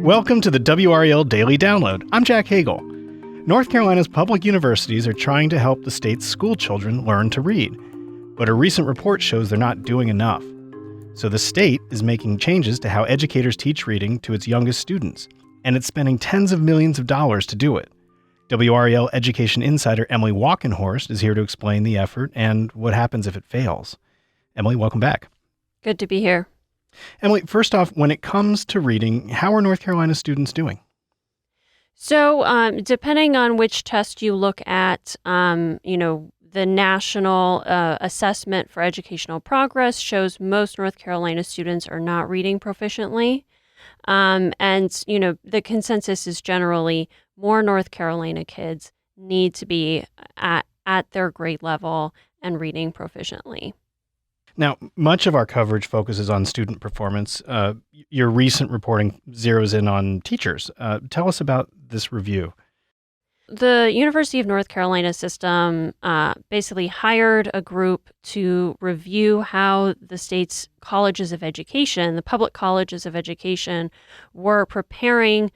Welcome to the WRAL Daily Download. I'm Jack Hagel. North Carolina's public universities are trying to help the state's school children learn to read, but a recent report shows they're not doing enough. So the state is making changes to how educators teach reading to its youngest students, and it's spending tens of millions of dollars to do it. WRAL Education Insider Emily Walkenhorst is here to explain the effort and what happens if it fails. Emily, welcome back. Good to be here. Emily, first off, when it comes to reading, how are North Carolina students doing? So depending on which test you look at, the National Assessment for Educational Progress shows most North Carolina students are not reading proficiently. The consensus is generally more North Carolina kids need to be at their grade level and reading proficiently. Now, much of our coverage focuses on student performance. Your recent reporting zeroes in on teachers. Tell us about this review. The University of North Carolina system basically hired a group to review how the state's colleges of education, the public colleges of education, were preparing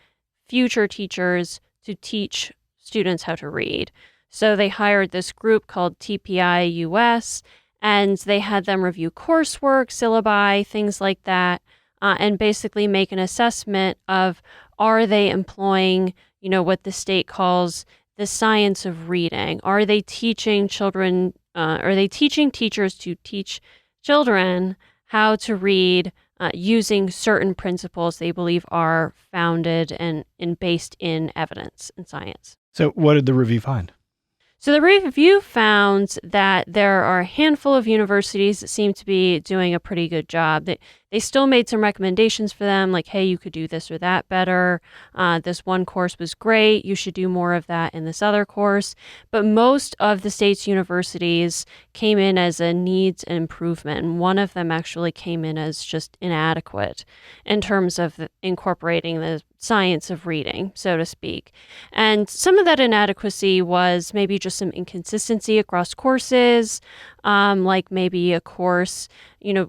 future teachers to teach students how to read. So they hired this group called TPI-US, and they had them review coursework, syllabi, things like that, and basically make an assessment of, are they employing, what the state calls the science of reading? Are they teaching children, are they teaching teachers to teach children how to read using certain principles they believe are founded and based in evidence and science? So what did the review find? So the review found that there are a handful of universities that seem to be doing a pretty good job. They still made some recommendations for them, like, hey, you could do this or that better. This one course was great. You should do more of that in this other course. But most of the state's universities came in as a needs improvement. And one of them actually came in as just inadequate in terms of incorporating the science of reading, so to speak. And some of that inadequacy was maybe just some inconsistency across courses, like maybe a course,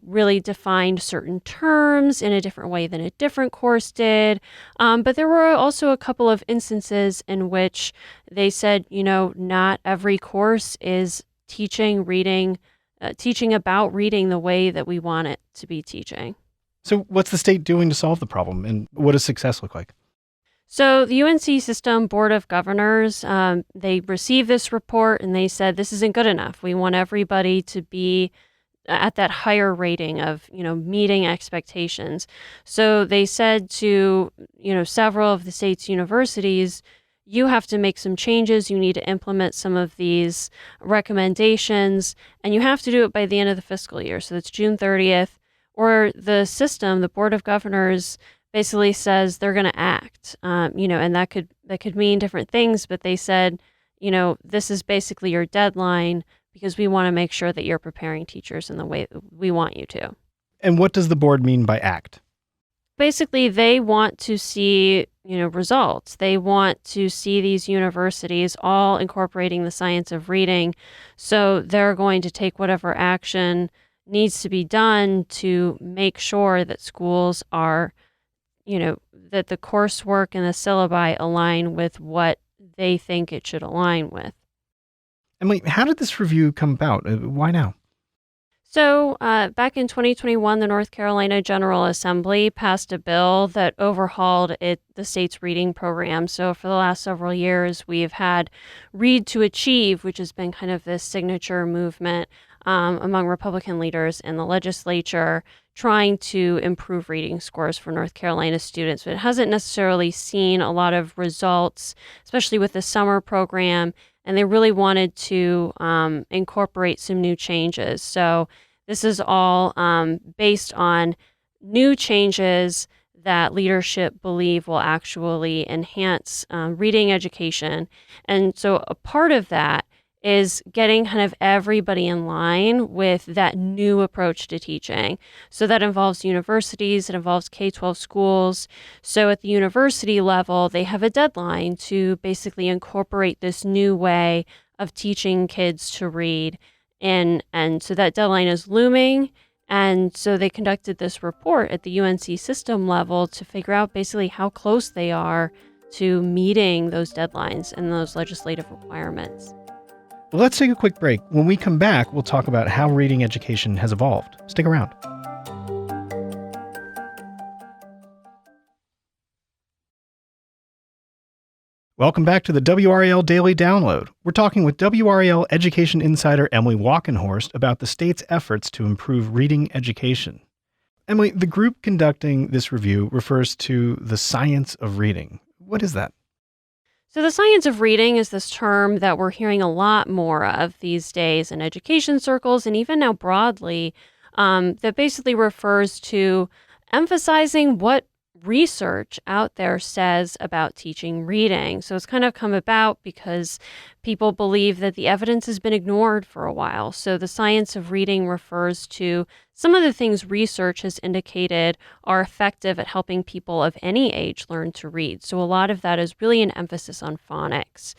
really defined certain terms in a different way than a different course did. But there were also a couple of instances in which they said, not every course is teaching about reading the way that we want it to be teaching. So what's the state doing to solve the problem, and what does success look like? So the UNC System Board of Governors, they received this report and they said, this isn't good enough. We want everybody to be at that higher rating of, meeting expectations. So they said to, several of the state's universities, you have to make some changes. You need to implement some of these recommendations, and you have to do it by the end of the fiscal year. So that's June 30th. Or the system, the Board of Governors, basically says they're going to act, and that could mean different things. But they said, this is basically your deadline because we want to make sure that you're preparing teachers in the way we want you to. And what does the board mean by act? Basically, they want to see, results. They want to see these universities all incorporating the science of reading. So they're going to take whatever action needs to be done to make sure that schools are, that the coursework and the syllabi align with what they think it should align with. Emily, how did this review come about? Why now? So back in 2021, the North Carolina General Assembly passed a bill that overhauled the state's reading program. So for the last several years, we've had Read to Achieve, which has been kind of this signature movement among Republican leaders in the legislature, trying to improve reading scores for North Carolina students. But it hasn't necessarily seen a lot of results, especially with the summer program, and they really wanted to incorporate some new changes. So this is all based on new changes that leadership believe will actually enhance reading education. And so a part of that is getting kind of everybody in line with that new approach to teaching. So that involves universities, it involves K-12 schools. So at the university level, they have a deadline to basically incorporate this new way of teaching kids to read. And so that deadline is looming. And so they conducted this report at the UNC system level to figure out basically how close they are to meeting those deadlines and those legislative requirements. Well, let's take a quick break. When we come back, we'll talk about how reading education has evolved. Stick around. Welcome back to the WRAL Daily Download. We're talking with WRAL Education Insider Emily Walkenhorst about the state's efforts to improve reading education. Emily, the group conducting this review refers to the science of reading. What is that? So the science of reading is this term that we're hearing a lot more of these days in education circles and even now broadly, that basically refers to emphasizing what research out there says about teaching reading. So it's kind of come about because people believe that the evidence has been ignored for a while. So the science of reading refers to some of the things research has indicated are effective at helping people of any age learn to read. So a lot of that is really an emphasis on phonics.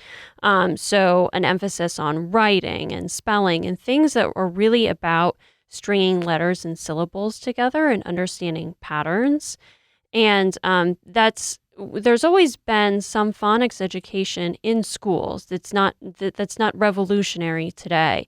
So an emphasis on writing and spelling and things that are really about stringing letters and syllables together and understanding patterns. And there's always been some phonics education in schools. That's not revolutionary today.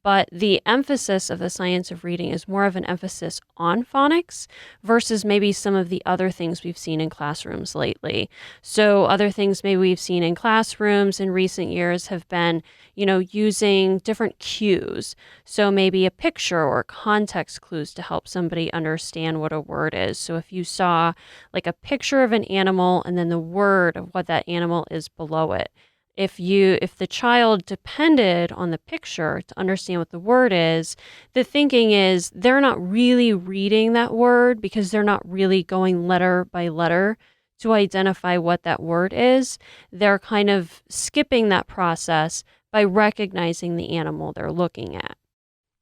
But the emphasis of the science of reading is more of an emphasis on phonics versus maybe some of the other things we've seen in classrooms lately. So other things maybe we've seen in classrooms in recent years have been, using different cues. So maybe a picture or context clues to help somebody understand what a word is. So if you saw like a picture of an animal and then the word of what that animal is below it. If the child depended on the picture to understand what the word is, the thinking is they're not really reading that word because they're not really going letter by letter to identify what that word is. They're kind of skipping that process by recognizing the animal they're looking at.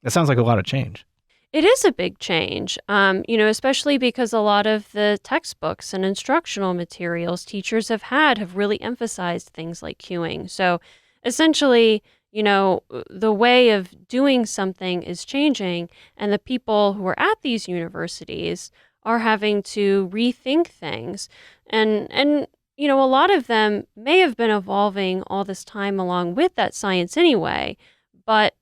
That sounds like a lot of change. It is a big change, especially because a lot of the textbooks and instructional materials teachers have really emphasized things like cueing. So essentially, the way of doing something is changing, and the people who are at these universities are having to rethink things. And a lot of them may have been evolving all this time along with that science anyway, but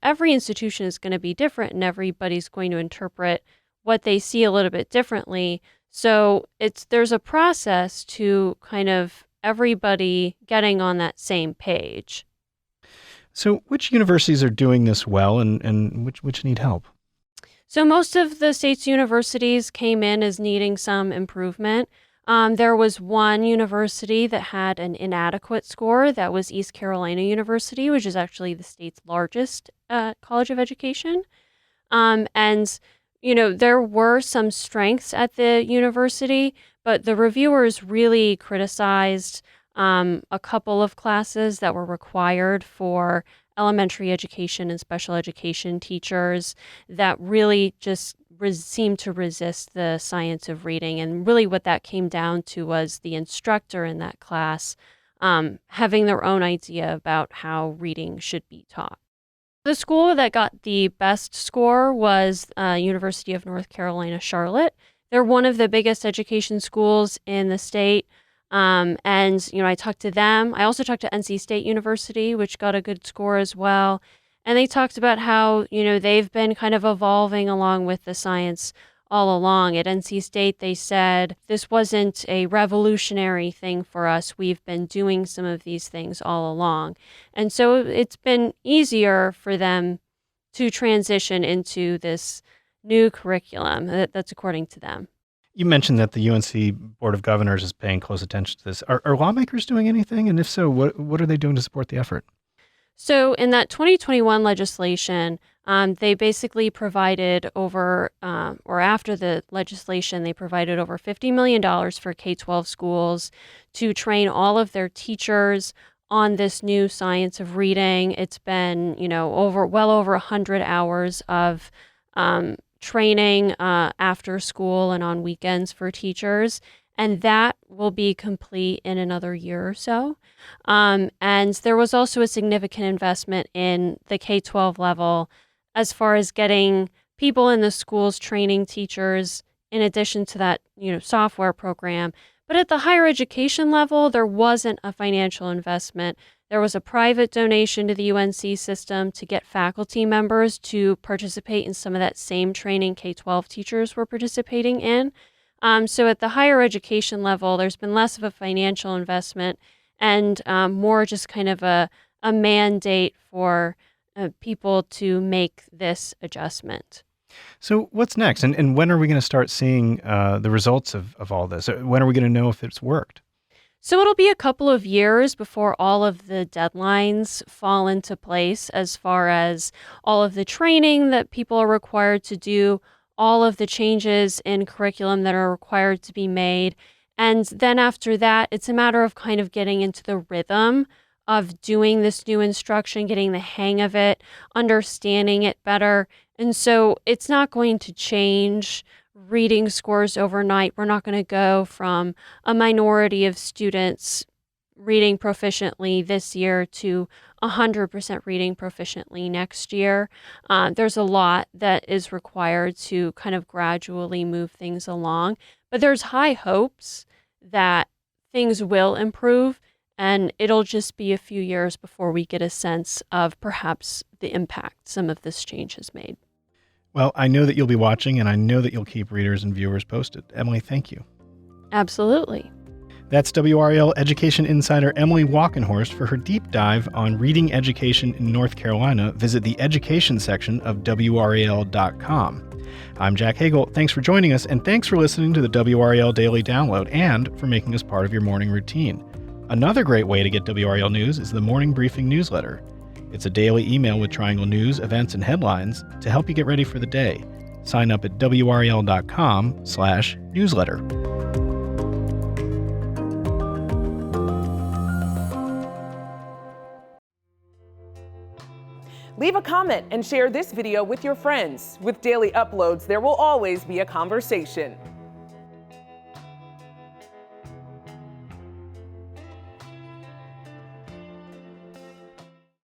every institution is going to be different and everybody's going to interpret what they see a little bit differently. So there's a process to kind of everybody getting on that same page. So which universities are doing this well and which need help? So most of the state's universities came in as needing some improvement. There was one university that had an inadequate score. That was East Carolina University, which is actually the state's largest college of education. There were some strengths at the university, but the reviewers really criticized a couple of classes that were required for elementary education and special education teachers that really just seemed to resist the science of reading. And really what that came down to was the instructor in that class having their own idea about how reading should be taught. The school that got the best score was University of North Carolina, Charlotte. They're one of the biggest education schools in the state. I talked to them. I also talked to NC State University, which got a good score as well. And they talked about how, they've been kind of evolving along with the science all along. At NC State, they said, this wasn't a revolutionary thing for us. We've been doing some of these things all along. And so it's been easier for them to transition into this new curriculum. That's according to them. You mentioned that the UNC Board of Governors is paying close attention to this. Are lawmakers doing anything? And if so, what are they doing to support the effort? So in that 2021 legislation, they basically provided after the legislation, they provided over $50 million for K-12 schools to train all of their teachers on this new science of reading. It's been, well over 100 hours of training after school and on weekends for teachers. And that will be complete in another year or so. And there was also a significant investment in the K-12 level as far as getting people in the schools training teachers in addition to that, software program. But at the higher education level, there wasn't a financial investment. There was a private donation to the UNC system to get faculty members to participate in some of that same training K-12 teachers were participating in. So at the higher education level, there's been less of a financial investment and more just kind of a mandate for people to make this adjustment. So what's next? And when are we going to start seeing the results of all this? When are we going to know if it's worked? So it'll be a couple of years before all of the deadlines fall into place as far as all of the training that people are required to do, all of the changes in curriculum that are required to be made. And then after that, it's a matter of kind of getting into the rhythm of doing this new instruction, getting the hang of it, understanding it better. And so it's not going to change reading scores overnight. We're not going to go from a minority of students reading proficiently this year to 100% reading proficiently next year. There's a lot that is required to kind of gradually move things along, but there's high hopes that things will improve, and it'll just be a few years before we get a sense of perhaps the impact some of this change has made. Well, I know that you'll be watching, and I know that you'll keep readers and viewers posted. Emily, thank you. Absolutely. That's WRAL Education Insider Emily Walkenhorst for her deep dive on reading education in North Carolina. Visit the education section of WRAL.com. I'm Jack Hagel. Thanks for joining us, and thanks for listening to the WRAL Daily Download and for making us part of your morning routine. Another great way to get WRAL news is the Morning Briefing newsletter. It's a daily email with Triangle news, events, and headlines to help you get ready for the day. Sign up at WRAL.com/newsletter. Leave a comment and share this video with your friends. With daily uploads, there will always be a conversation.